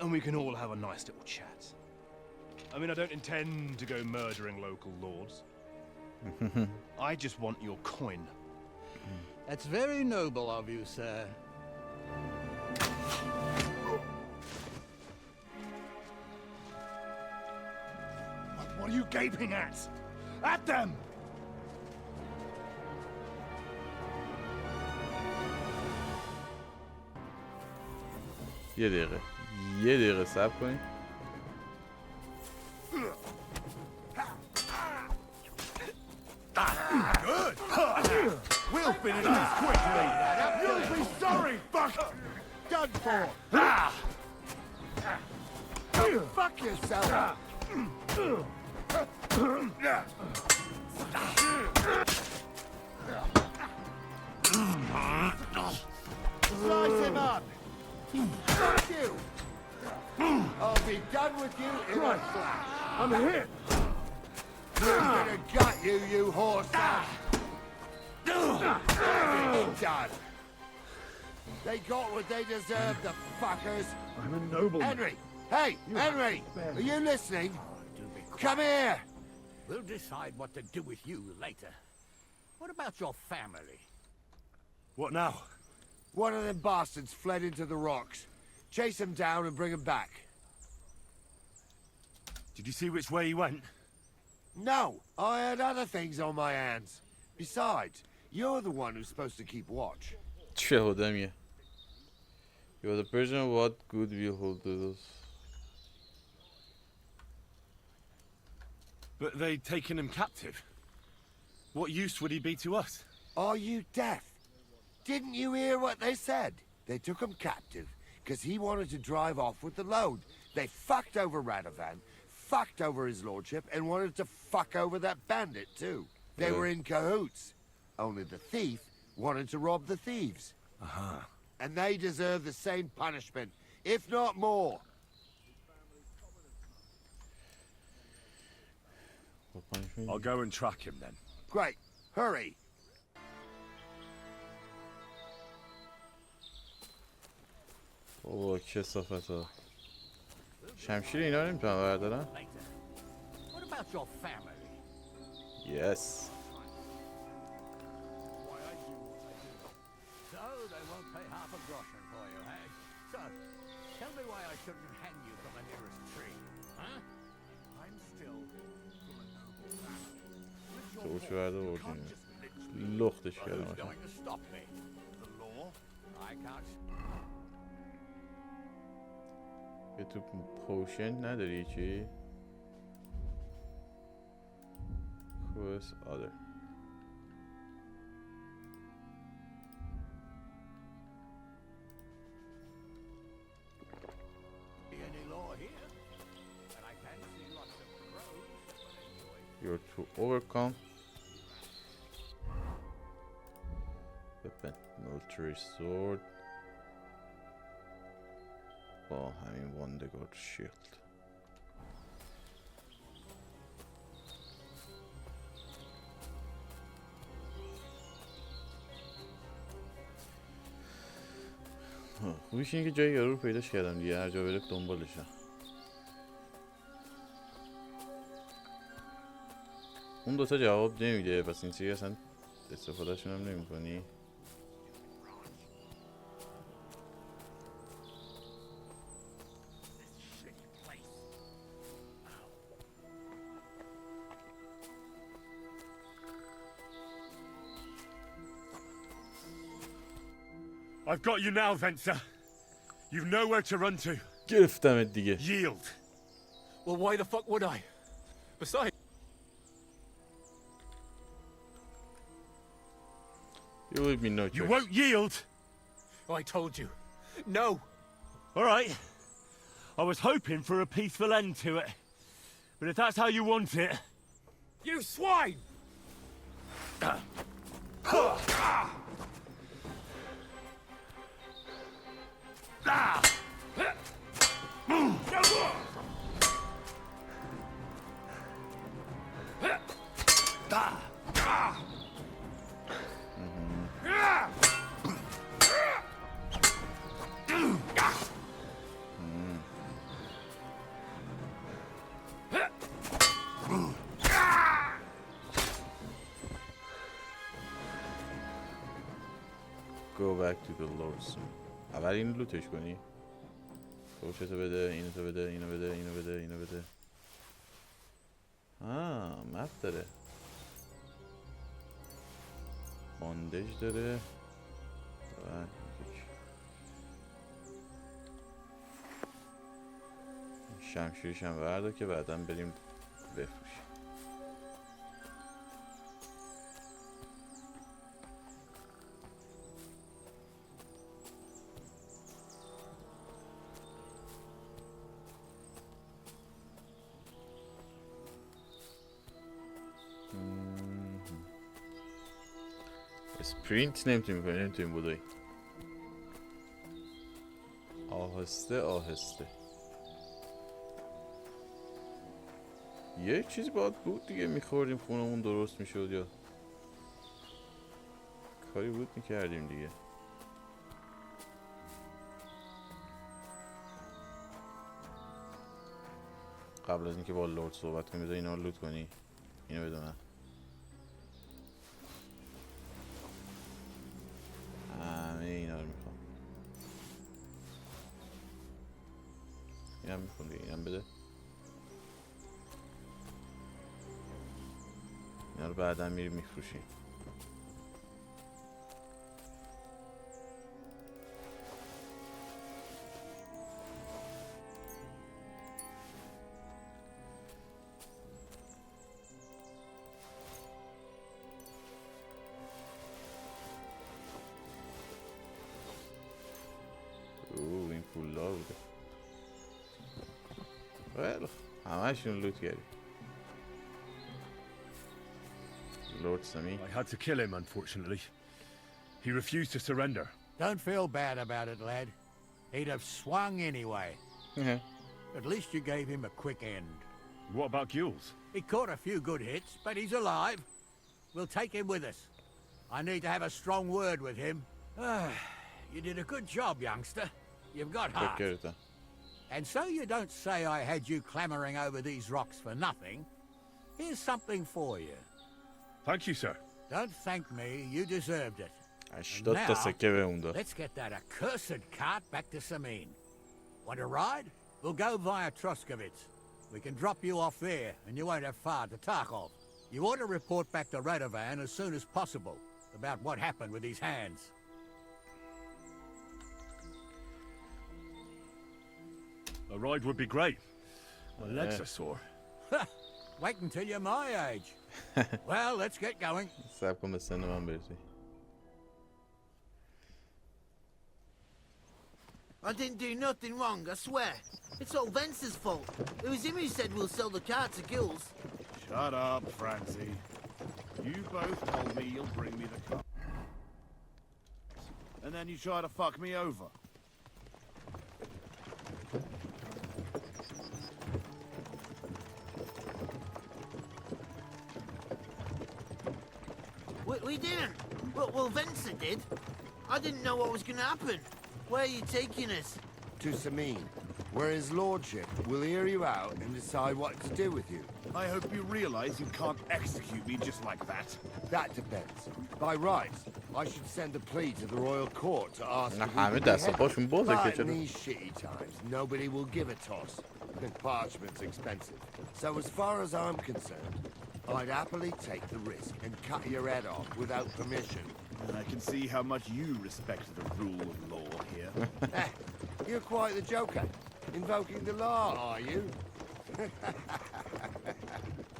and we can all have a nice little chat. I mean, I don't intend to go murdering local lords. I just want your coin. That's very noble of you, sir. What are you gaping at? At them! یه دقیقه صبر کنید. Good. We'll finish this quickly. You'll be sorry, fuck. Done for. Fuck yourself. Slice him up. Fuck you. I'll be done with you in a flash. I'm hit. I'm gonna gut you, you horse ass. Done. They got what they deserved, the fuckers. I'm a nobleman. Henry! Hey, Henry! Are you listening? Come here! We'll decide what to do with you later. What about your family? What now? One of them bastards fled into the rocks. Chase him down and bring him back. Did you see which way he went? No, I had other things on my hands. Besides, you're the one who's supposed to keep watch. چه آدمیه. You are the person of what good will hold us. But they'd taken him captive. What use would he be to us? Are you deaf? Didn't you hear what they said? They took him captive because he wanted to drive off with the load. They fucked over Radovan, fucked over his lordship, and wanted to fuck over that bandit too. They were in cahoots. Only the thief wanted to rob the thieves. Uh-huh. And they deserve the same punishment, if not more. I'll go and track him then. Great. Hurry. اوه کثافت ها. شمشیر اینا رو نمیتونم بردارم. What about your family? Yes. So they won't pay half a groschen for you, eh? So, tell me why I shouldn't hang you from the nearest tree, huh? I'm still from a noble family. تو اوچه برده بردیم. لختش کردم Who's going to stop me? The law? I can't. یه تو پوشن نداری چی؟ کوس آدر Any law here? And I can see lots of crows. You're to overcome weapon military sword با همین واندگارد شیلد خوبیش اینه که جای یارو رو پیداش کردم دیگه هر جا بره دنبالشم اون دوتا جواب نمیده پس این چیزی اصلا استفادهشون هم نمی کنی I've got you now, Venser. You've nowhere to run to. گرفتمت دیگه Yield. Well, why the fuck would I? Besides... You leave me no choice. You won't yield! Oh, I told you. No! Alright. I was hoping for a peaceful end to it. But if that's how you want it... You swine! Go back to the Lord's. اول این لوتش کنی توشتو بده اینو تو بده اینو بده اینو بده اینو بده مپ داره باندج داره شمشیرش هم برده که بعدا بریم بفروشیم اسپرینت نمیتونیم کنیم نمیتونیم بودایی آهسته آهسته یه چیزی باید بود دیگه میخوردیم خونمون درست میشد یا کاری بود میکردیم دیگه قبل از اینکه با لورد صحبت کنی بذار اینا رو لوت کنی. اینو بده من. همه اینا رو میخوام. اینم میخوام دیگه. اینم بده. اینا رو بعدا میریم میفروشیم. این پولا بوده. خیلی همه‌شون لوت کردی. Lord Semi. I had to kill him, unfortunately. He refused to surrender. Don't feel bad about it, lad. He'd have swung anyway. At least you gave him a quick end. What about Gules? He caught a few good hits, but he's alive. We'll take him with us. I need to have a strong word with him. You did a good job, youngster. You've got heart. And so you don't say I had you clambering over these rocks for nothing. Here's something for you. Thank you, sir. Don't thank me, you deserved it. And 80 تا سکه به اون داد. let's get that accursed cart back to Samin. Want a ride? We'll go via Troskovitz. We can drop you off there, and you won't have far to Tarkov. You ought to report back to Radovan as soon as possible about what happened with these hands. A ride would be great. My legs are sore. Wait until you're my age. Well, let's get going. صبر کن به سن من برسی. I didn't do nothing wrong, I swear. It's all Vence's fault. It was him who said we'll sell the car to Gules. Shut up, Francie. You both told me you'll bring me the car. And then you try to fuck me over. We didn't. Well, Vence did. I didn't know what was going to happen. Where are you taking us? To Samin, where his lordship will hear you out and decide what to do with you. I hope you realize you can't execute me just like that. That depends. By rights, I should send a plea to the royal court to ask if we همه can دست behead پاشون him. بازه که But in چرا. these shitty times, nobody will give a toss. And parchment's expensive. So as far as I'm concerned, I'd happily take the risk and cut your head off without permission. And I can see how much you respect the rule of law here. You're quite the joker. Invoking the law, are you?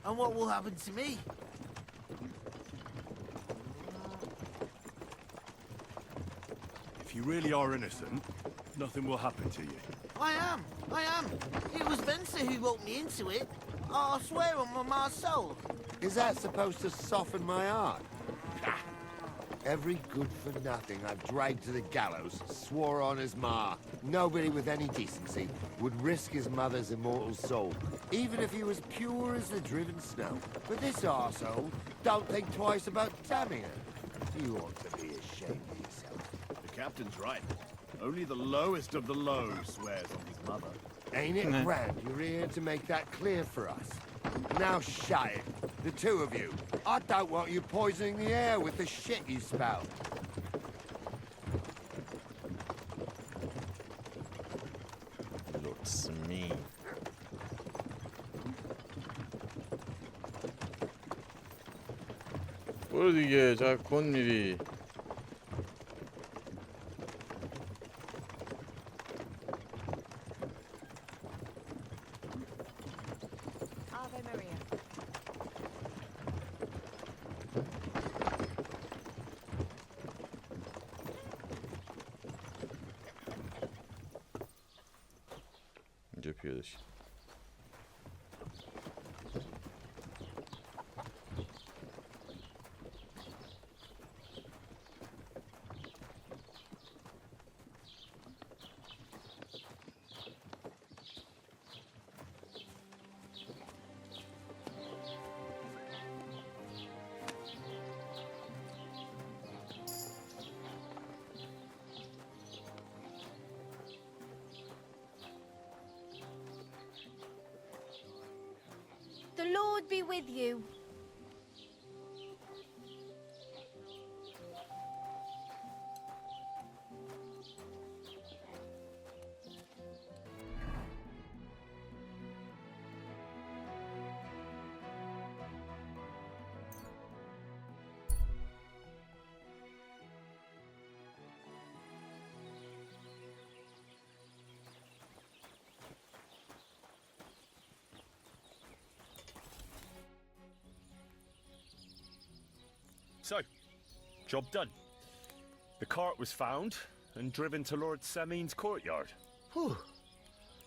And what will happen to me? If you really are innocent, nothing will happen to you. I am. It was Vence who roped me into it. I swear on my ma's soul. Is that supposed to soften my heart? Every good-for-nothing I've dragged to the gallows swore on his ma. Nobody with any decency would risk his mother's immortal soul, even if he was pure as the driven snow. But this arsehole don't think twice about damning her. You ought to be ashamed of yourself. The captain's right. Only the lowest of the low swears on his mother. Ain't it grand you're here to make that clear for us? Now shut it, the two of you. I don't want you poisoning the air with the shit you spout. Lord Semi. برو دیگه چقدر کن میری. Ave Maria. اینجا پیاده شی. The Lord be with you. So, job done. The cart was found and driven to Lord Semin's courtyard. Whew.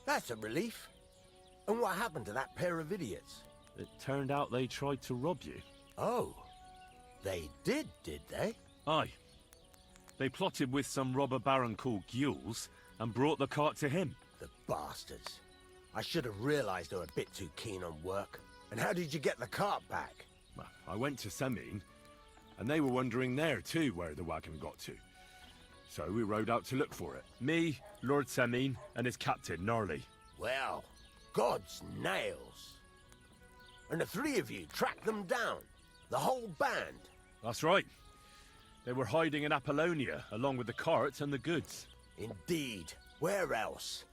That's a relief. And what happened to that pair of idiots? It turned out they tried to rob you. Oh. They did they? Aye. They plotted with some robber baron called Gules and brought the cart to him. The bastards. I should have realized they were a bit too keen on work. And how did you get the cart back? Well, I went to Semin, and they were wondering there too where the wagon got to. So we rode out to look for it. Me, Lord Semin, and his captain, Gnarly. Well, God's nails. And the three of you tracked them down? The whole band? That's right. They were hiding in Apollonia, along with the cart and the goods. Indeed. Where else?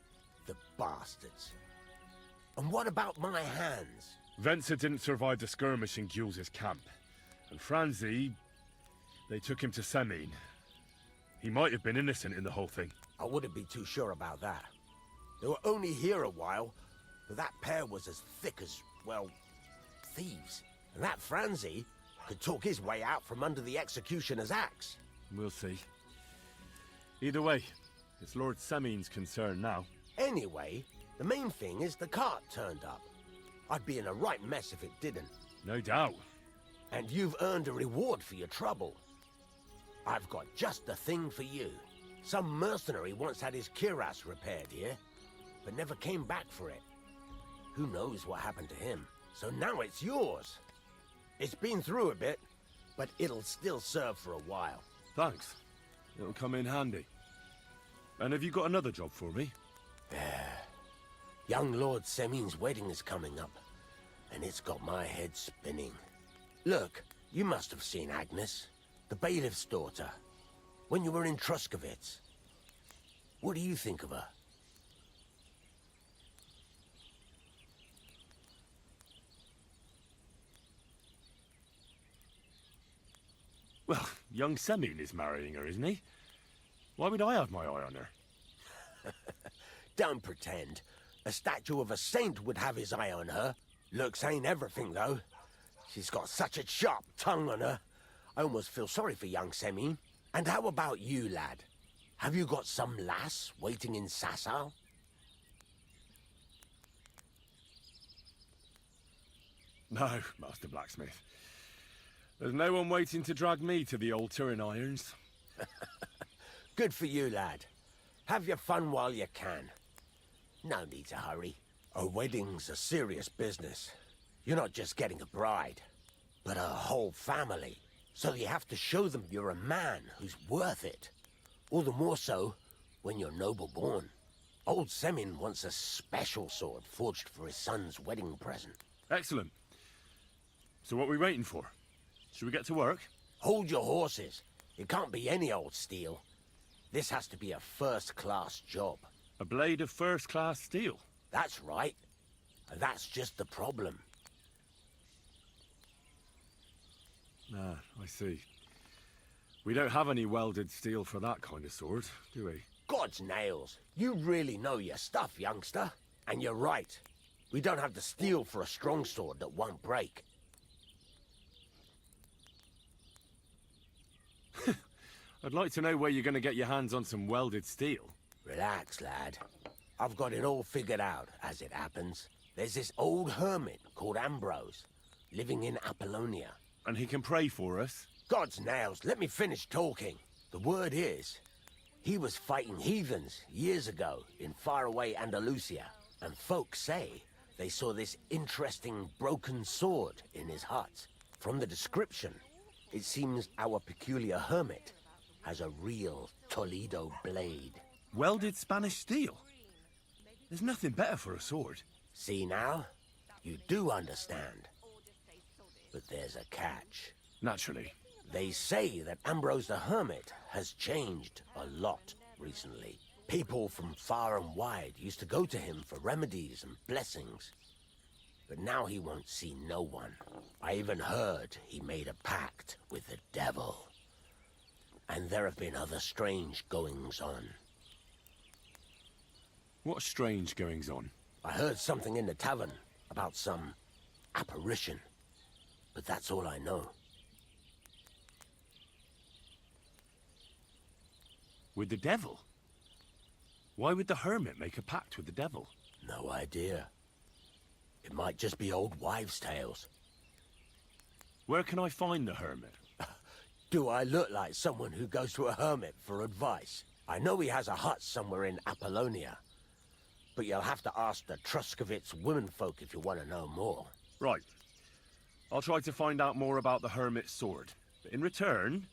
The bastards. And what about my hands? Venser didn't survive the skirmish in Gules' camp. And Franzi, they took him to Semin. He might have been innocent in the whole thing. I wouldn't be too sure about that. They were only here a while, but that pair was as thick as, well, thieves. And that Franzi could talk his way out from under the executioner's axe. We'll see. Either way, it's Lord Semin's concern now. Anyway, the main thing is the cart turned up. I'd be in a right mess if it didn't. No doubt. And you've earned a reward for your trouble. I've got just the thing for you. Some mercenary once had his cuirass repaired here, but never came back for it. Who knows what happened to him? So now it's yours. It's been through a bit, but it'll still serve for a while. Thanks. It'll come in handy. And have you got another job for me? Young Lord Semin's wedding is coming up, and it's got my head spinning. Look, you must have seen Agnes, the bailiff's daughter, when you were in Truskovitz. What do you think of her? Well, young Semin is marrying her, isn't he? Why would I have my eye on her? Don't pretend. A statue of a saint would have his eye on her. Looks ain't everything, though. She's got such a sharp tongue on her. I almost feel sorry for young Semin. And how about you, lad? Have you got some lass waiting in Sasau? No, Master Blacksmith. There's no one waiting to drag me to the altar in irons. Good for you, lad. Have your fun while you can. No need to hurry. A wedding's a serious business. You're not just getting a bride, but a whole family. So you have to show them you're a man who's worth it. All the more so when you're noble born. Old Semin wants a special sword forged for his son's wedding present. Excellent. So what are we waiting for? Should we get to work? Hold your horses. It can't be any old steel. This has to be a first-class job. A blade of first-class steel? That's right. And that's just the problem. Ah, I see. We don't have any welded steel for that kind of sword, do we? God's nails. You really know your stuff, youngster. And you're right. We don't have the steel for a strong sword that won't break. I'd like to know where you're going to get your hands on some welded steel. Relax, lad. I've got it all figured out, as it happens. There's this old hermit called Ambrose, living in Apollonia. And he can pray for us? God's nails, let me finish talking. The word is, he was fighting heathens years ago in faraway Andalusia. And folks say they saw this interesting broken sword in his hut. From the description, it seems our peculiar hermit has a real Toledo blade. Welded Spanish steel? There's nothing better for a sword. See now? You do understand. But there's a catch. Naturally. They say that Ambrose the Hermit has changed a lot recently. People from far and wide used to go to him for remedies and blessings. But now he won't see no one. I even heard he made a pact with the devil. And there have been other strange goings-on. What strange goings-on? I heard something in the tavern about some apparition. But that's all I know. With the devil? Why would the hermit make a pact with the devil? No idea. It might just be old wives' tales. Where can I find the hermit? Do I look like someone who goes to a hermit for advice? I know he has a hut somewhere in Apollonia. But you'll have to ask the Truscovitz womenfolk if you want to know more. Right. I'll try to find out more about the hermit's sword. But in return,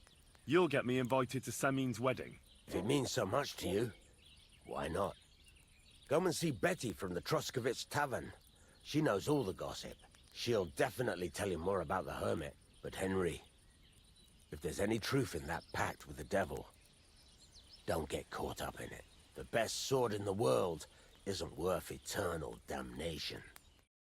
you'll get me invited to Semin's wedding. If it means so much to you, why not? Come and see Betty from the Truscovitz Tavern. She knows all the gossip. She'll definitely tell you more about the hermit. But Henry, if there's any truth in that pact with the devil, don't get caught up in it. The best sword in the world isn't worth eternal damnation.